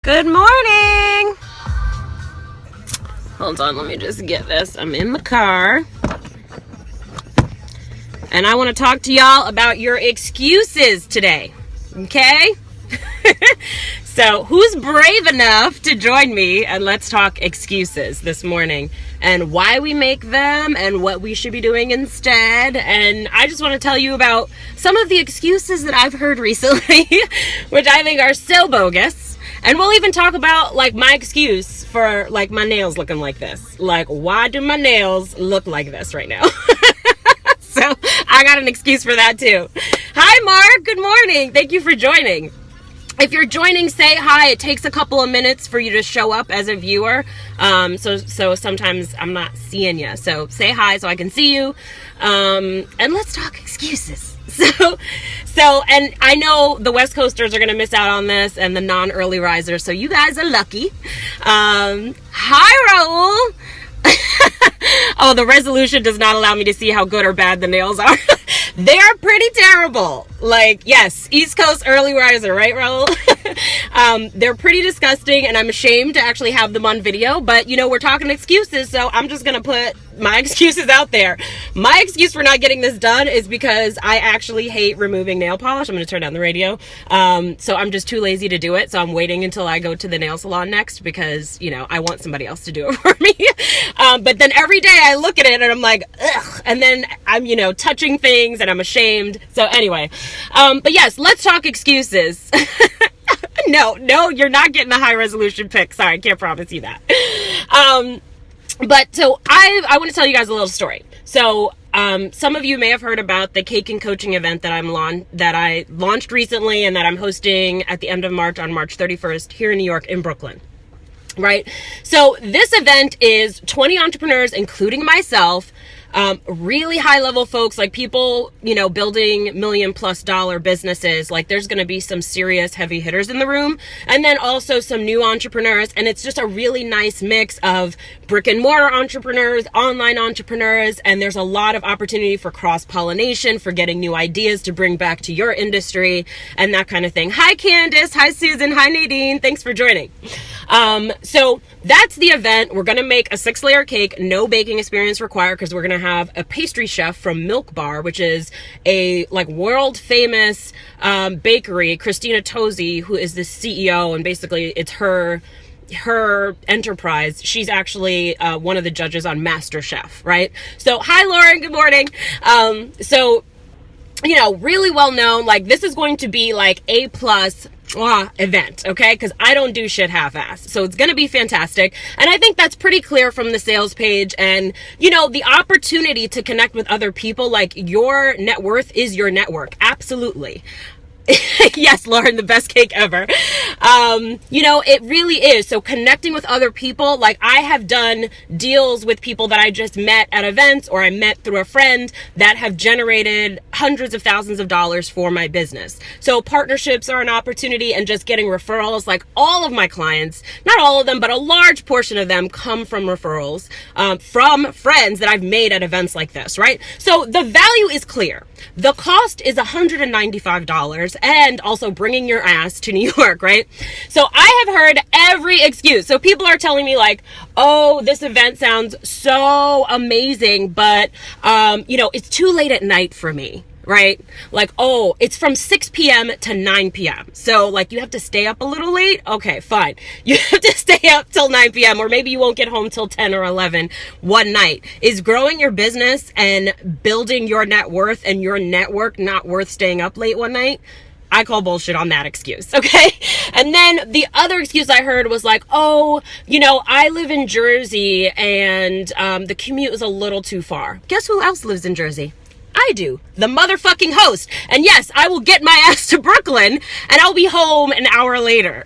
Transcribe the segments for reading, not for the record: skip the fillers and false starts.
Good morning. Hold on, let me just get this. I'm in the car. And I want to talk to y'all about your excuses today. Okay? So, who's brave enough to join me and let's talk excuses this morning and why we make them and what we should be doing instead. And I just want to tell you about some of the excuses that I've heard recently, which I think are so bogus. And we'll even talk about like my excuse for like my nails looking like this. Like, why do my nails look like this right now? So I got an excuse for that too. Hi, Mark. Good morning. Thank you for joining. If you're joining, say hi. It takes a couple of minutes for you to show up as a viewer. So sometimes I'm not seeing you. So say hi so I can see you. And let's talk excuses. So, and I know the West Coasters are going to miss out on this and the non-early risers. So you guys are lucky. Hi, Raul. Oh, the resolution does not allow me to see how good or bad the nails are. They're pretty terrible. Like, yes, East Coast early riser, right, Raul? They're pretty disgusting, and I'm ashamed to actually have them on video. But, you know, we're talking excuses, so I'm just going to put my excuses out there. My excuse for not getting this done is because I actually hate removing nail polish. I'm going to turn down the radio. So I'm just too lazy to do it. So I'm waiting until I go to the nail salon next because, you know, I want somebody else to do it for me. But then every day I look at it and I'm like, ugh. And then I'm, you know, touching things and I'm ashamed. So anyway, but yes, let's talk excuses. No, you're not getting a high resolution pic. Sorry, I can't promise you that. But so I want to tell you guys a little story. So some of you may have heard about the Cake and Coaching event that I launched recently and that I'm hosting at the end of March on March 31st here in New York in Brooklyn. Right? So this event is 20 entrepreneurs, including myself, really high level folks, like people, you know, building $1 million+ businesses. Like there's going to be some serious heavy hitters in the room and then also some new entrepreneurs. And it's just a really nice mix of brick and mortar entrepreneurs, online entrepreneurs. And there's a lot of opportunity for cross pollination, for getting new ideas to bring back to your industry and that kind of thing. Hi, Candace. Hi, Susan. Hi, Nadine. Thanks for joining. So that's the event. We're going to make a 6-layer cake, no baking experience required, because we're going to have a pastry chef from Milk Bar, which is a like world famous bakery, Christina Tosi, who is the CEO, and basically it's her enterprise. She's actually one of the judges on MasterChef, right? So hi, Lauren. Good morning. So, you know, really well known. Like this is going to be like A+ event, okay? Because I don't do shit half-ass. So it's going to be fantastic. And I think that's pretty clear from the sales page. And, you know, the opportunity to connect with other people, like your net worth is your network. Absolutely. Yes, Lauren, the best cake ever. You know, it really is. So connecting with other people, like I have done deals with people that I just met at events or I met through a friend that have generated hundreds of thousands of dollars for my business. So partnerships are an opportunity and just getting referrals. Like all of my clients, not all of them, but a large portion of them come from referrals, from friends that I've made at events like this, right? So the value is clear. The cost is $195 and also bringing your ass to New York, right? So I have heard every excuse. So people are telling me like, oh, this event sounds so amazing, but, you know, it's too late at night for me. Right? Like, oh, it's from 6 p.m. to 9 p.m. So like you have to stay up a little late. Okay, fine. You have to stay up till 9 p.m. or maybe you won't get home till 10 or 11 one night. Is growing your business and building your net worth and your network not worth staying up late one night? I call bullshit on that excuse, okay? And then the other excuse I heard was like, oh, you know, I live in Jersey and the commute is a little too far. Guess who else lives in Jersey? I do, the motherfucking host. And yes, I will get my ass to Brooklyn and I'll be home an hour later.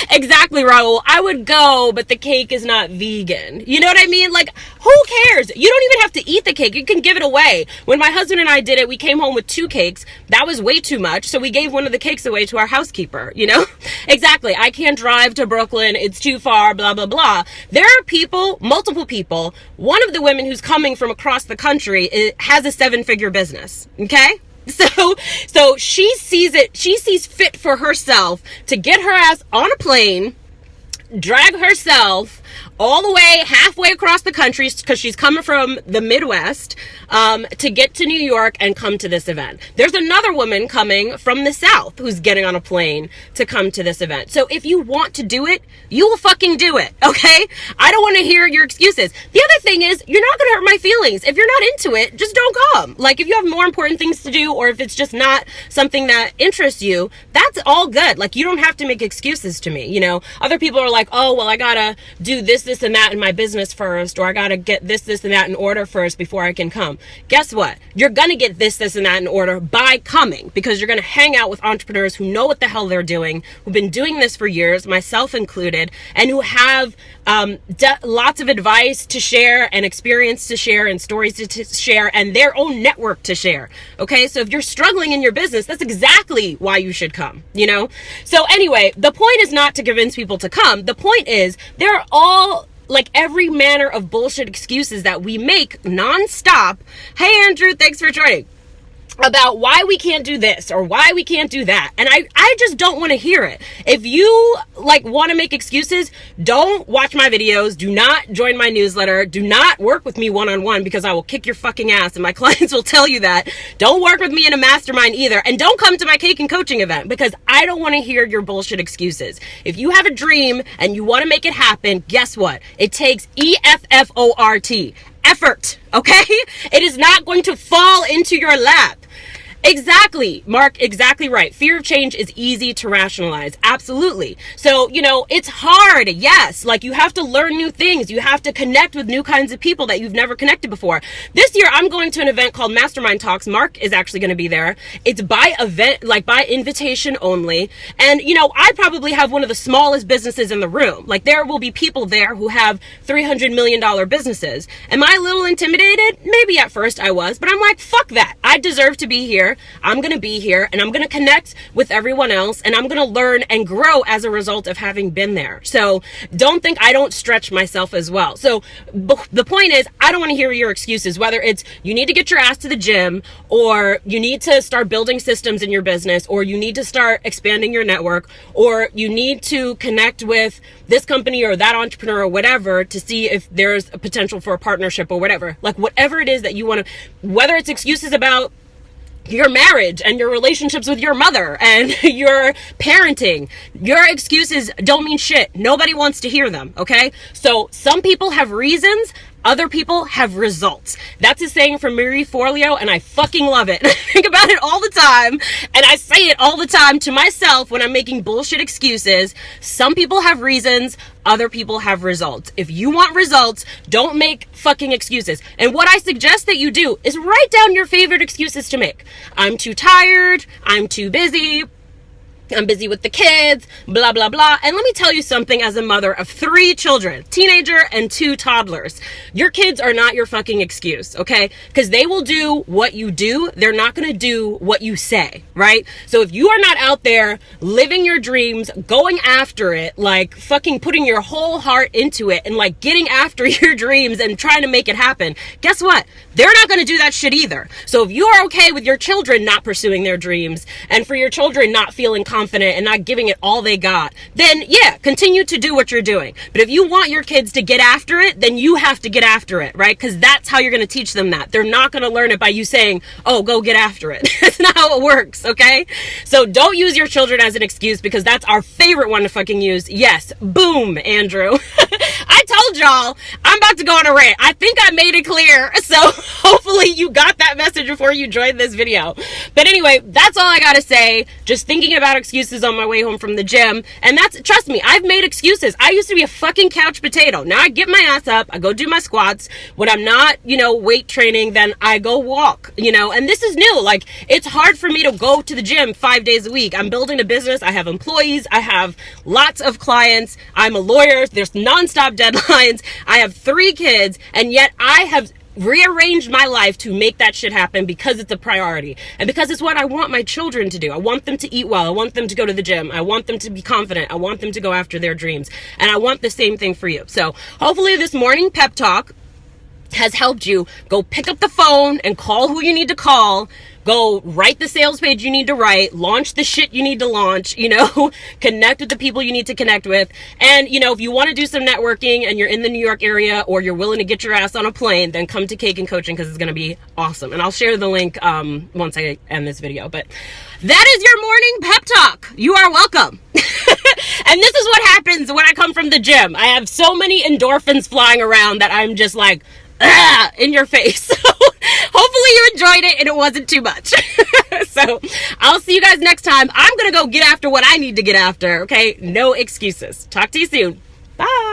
Exactly, Raul. I would go, but the cake is not vegan. You know what I mean? Like, who cares? You don't even have to eat the cake. You can give it away. When my husband and I did it, we came home with 2 cakes. That was way too much. So we gave one of the cakes away to our housekeeper, you know? Exactly. I can't drive to Brooklyn. It's too far, blah, blah, blah. There are people, multiple people. One of the women who's coming from across the country has a 7-figure business. Okay? So she sees fit for herself to get her ass on a plane, drag herself all the way halfway across the country, because she's coming from the Midwest, to get to New York and come to this event. There's another woman coming from the South who's getting on a plane to come to this event. So if you want to do it, you will fucking do it, okay? I don't want to hear your excuses. The other thing is, you're not going to hurt my feelings. If you're not into it, just don't come. Like, if you have more important things to do, or if it's just not something that interests you, that's all good. Like, you don't have to make excuses to me, you know? Other people are like, oh, well, I gotta do this, and that in my business first, or I gotta get this, and that in order first before I can come. Guess what? You're gonna get this, and that in order by coming, because you're gonna hang out with entrepreneurs who know what the hell they're doing, who've been doing this for years, myself included, and who have lots of advice to share, and experience to share, and stories to share, and their own network to share. Okay, so if you're struggling in your business, that's exactly why you should come, you know? So anyway, the point is not to convince people to come. The point is, there are all, like, every manner of bullshit excuses that we make nonstop. Hey Andrew, thanks for joining. About why we can't do this or why we can't do that. And I just don't want to hear it. If you like want to make excuses, don't watch my videos. Do not join my newsletter. Do not work with me one-on-one, because I will kick your fucking ass, and my clients will tell you that. Don't work with me in a mastermind either. And don't come to my cake and coaching event, because I don't want to hear your bullshit excuses. If you have a dream and you want to make it happen, guess what? It takes EFFORT. Effort, okay? It is not going to fall into your lap. Exactly, Mark, exactly right. Fear of change is easy to rationalize. Absolutely. So, you know, it's hard. Yes. Like, you have to learn new things. You have to connect with new kinds of people that you've never connected before. This year, I'm going to an event called Mastermind Talks. Mark is actually going to be there. It's by event, like by invitation only. And, you know, I probably have one of the smallest businesses in the room. Like, there will be people there who have $300 million businesses. Am I a little intimidated? Maybe at first I was, but I'm like, fuck that. I deserve to be here. I'm going to be here, and I'm going to connect with everyone else, and I'm going to learn and grow as a result of having been there. So don't think I don't stretch myself as well. So the point is, I don't want to hear your excuses, whether it's you need to get your ass to the gym, or you need to start building systems in your business, or you need to start expanding your network, or you need to connect with this company or that entrepreneur or whatever to see if there's a potential for a partnership or whatever. Like, whatever it is that you want to, whether it's excuses about your marriage and your relationships with your mother and your parenting, your excuses don't mean shit. Nobody wants to hear them, okay? So some people have reasons, other people have results. That's a saying from Marie Forleo, and I fucking love it. I think about it all the time, and I say it all the time to myself when I'm making bullshit excuses. Some people have reasons, other people have results. If you want results, don't make fucking excuses. And what I suggest that you do is write down your favorite excuses to make. I'm too tired, I'm too busy, I'm busy with the kids, blah, blah, blah. And let me tell you something, as a mother of 3 children, teenager and 2 toddlers, your kids are not your fucking excuse, okay? Because they will do what you do. They're not going to do what you say, right? So if you are not out there living your dreams, going after it, like fucking putting your whole heart into it and like getting after your dreams and trying to make it happen, guess what? They're not going to do that shit either. So if you are okay with your children not pursuing their dreams, and for your children not feeling confident and not giving it all they got, then yeah, continue to do what you're doing. But if you want your kids to get after it, then you have to get after it, right? Because that's how you're going to teach them that. They're not going to learn it by you saying, oh, go get after it. That's not how it works, okay? So don't use your children as an excuse, because that's our favorite one to fucking use. Yes, boom, Andrew. I told y'all I'm about to go on a rant. I think I made it clear. So hopefully you got that message before you joined this video. But anyway, that's all I gotta say. Just thinking about excuses on my way home from the gym. And that's, trust me, I've made excuses. I used to be a fucking couch potato. Now I get my ass up, I go do my squats. When I'm not, weight training, then I go walk, and this is new. Like, it's hard for me to go to the gym 5 days a week. I'm building a business. I have employees. I have lots of clients. I'm a lawyer. There's nonstop deadlines. I have 3 kids, and yet I have rearranged my life to make that shit happen, because it's a priority and because it's what I want my children to do. I want them to eat well. I want them to go to the gym. I want them to be confident. I want them to go after their dreams. And I want the same thing for you. So hopefully this morning pep talk has helped you go pick up the phone and call who you need to call, Go write the sales page you need to write, launch the shit you need to launch, you know, connect with the people you need to connect with. And, you know, if you want to do some networking and you're in the New York area or you're willing to get your ass on a plane, then come to Kagan Coaching because it's going to be awesome. And I'll share the link once I end this video. But that is your morning pep talk. You are welcome. And this is what happens when I come from the gym. I have so many endorphins flying around that I'm just like, in your face. So hopefully you enjoyed it and it wasn't too much. So I'll see you guys next time. I'm going to go get after what I need to get after. Okay. No excuses. Talk to you soon. Bye.